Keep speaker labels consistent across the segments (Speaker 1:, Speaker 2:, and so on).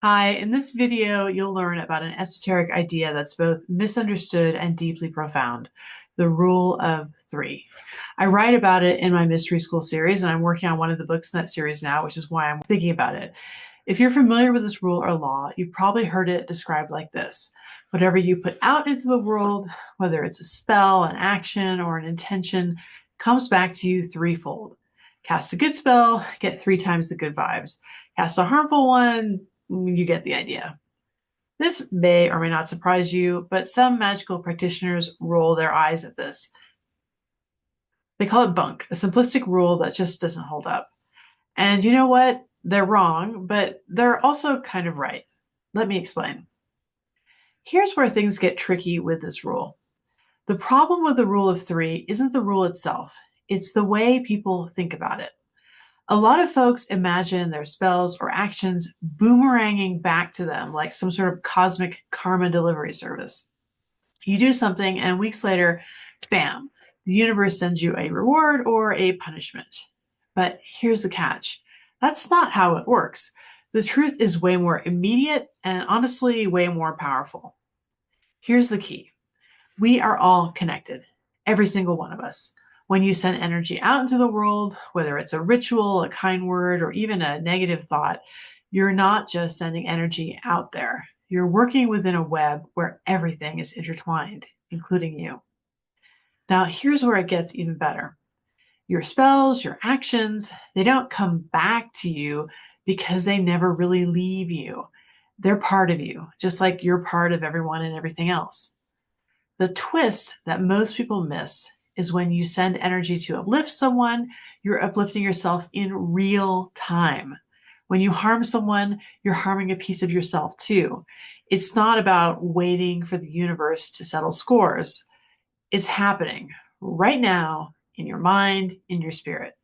Speaker 1: Hi, in this video, you'll learn about an esoteric idea that's both misunderstood and deeply profound, the rule of three. I write about it in my mystery school series, and I'm working on one of the books in that series now, which is why I'm thinking about it. If you're familiar with this rule or law, you've probably heard it described like this. Whatever you put out into the world, whether it's a spell, an action, or an intention, comes back to you threefold. Cast a good spell, get 3 times the good vibes. Cast a harmful one, you get the idea. This may or may not surprise you, but some magical practitioners roll their eyes at this. They call it bunk, a simplistic rule that just doesn't hold up. And you know what? They're wrong, but they're also kind of right. Let me explain. Here's where things get tricky with this rule. The problem with the rule of three isn't the rule itself, it's the way people think about it. A lot of folks imagine their spells or actions boomeranging back to them like some sort of cosmic karma delivery service. You do something, and weeks later, bam, the universe sends you a reward or a punishment. But here's the catch, that's not how it works. The truth is way more immediate and honestly way more powerful. Here's the key. We are all connected, every single one of us. When you send energy out into the world, whether it's a ritual, a kind word, or even a negative thought, you're not just sending energy out there. You're working within a web where everything is intertwined, including you. Now, here's where it gets even better. Your spells, your actions, they don't come back to you because they never really leave you. They're part of you, just like you're part of everyone and everything else. The twist that most people miss is when you send energy to uplift someone, you're uplifting yourself in real time. When you harm someone, you're harming a piece of yourself too. It's not about waiting for the universe to settle scores. It's happening right now in your mind, in your spirit.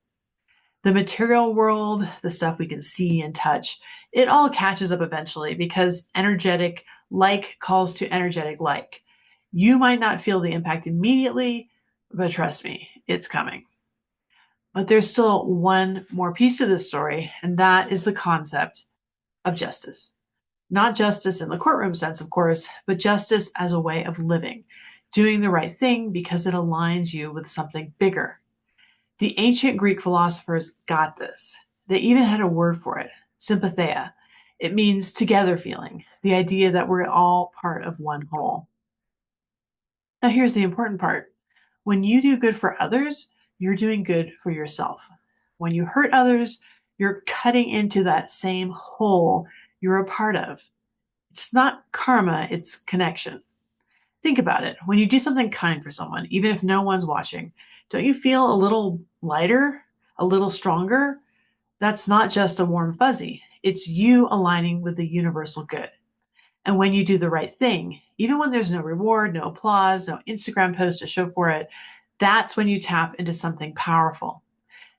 Speaker 1: The material world, the stuff we can see and touch, it all catches up eventually because energetic like calls to energetic like. You might not feel the impact immediately, but trust me, it's coming. But there's still one more piece to this story, and that is the concept of justice. Not justice in the courtroom sense, of course, but justice as a way of living, doing the right thing because it aligns you with something bigger. The ancient Greek philosophers got this. They even had a word for it, sympatheia. It means together feeling, the idea that we're all part of one whole. Now, here's the important part. When you do good for others, you're doing good for yourself. When you hurt others, you're cutting into that same whole you're a part of. It's not karma, it's connection. Think about it. When you do something kind for someone, even if no one's watching, don't you feel a little lighter, a little stronger? That's not just a warm fuzzy. It's you aligning with the universal good. And when you do the right thing, even when there's no reward, no applause, no Instagram post to show for it, that's when you tap into something powerful.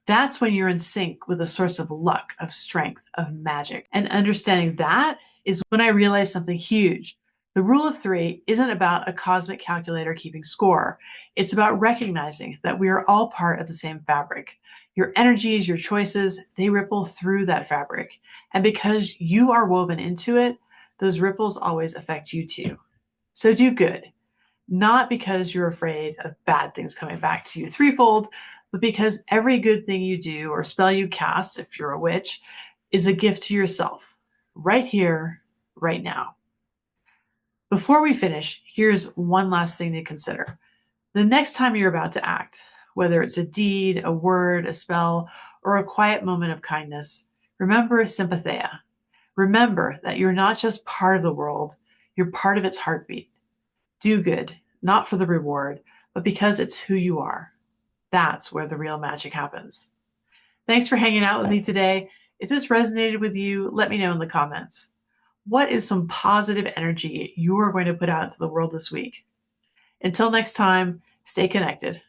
Speaker 1: That's when you're in sync with a source of luck, of strength, of magic. And understanding that is when I realized something huge. The rule of three isn't about a cosmic calculator keeping score. It's about recognizing that we are all part of the same fabric. Your energies, your choices, they ripple through that fabric. And because you are woven into it, those ripples always affect you too. So do good, not because you're afraid of bad things coming back to you threefold, but because every good thing you do or spell you cast, if you're a witch, is a gift to yourself, right here, right now. Before we finish, here's one last thing to consider. The next time you're about to act, whether it's a deed, a word, a spell, or a quiet moment of kindness, remember sympatheia. Remember that you're not just part of the world, you're part of its heartbeat. Do good, not for the reward, but because it's who you are. That's where the real magic happens. Thanks for hanging out with me today. If this resonated with you, let me know in the comments. What is some positive energy you are going to put out into the world this week? Until next time, stay connected.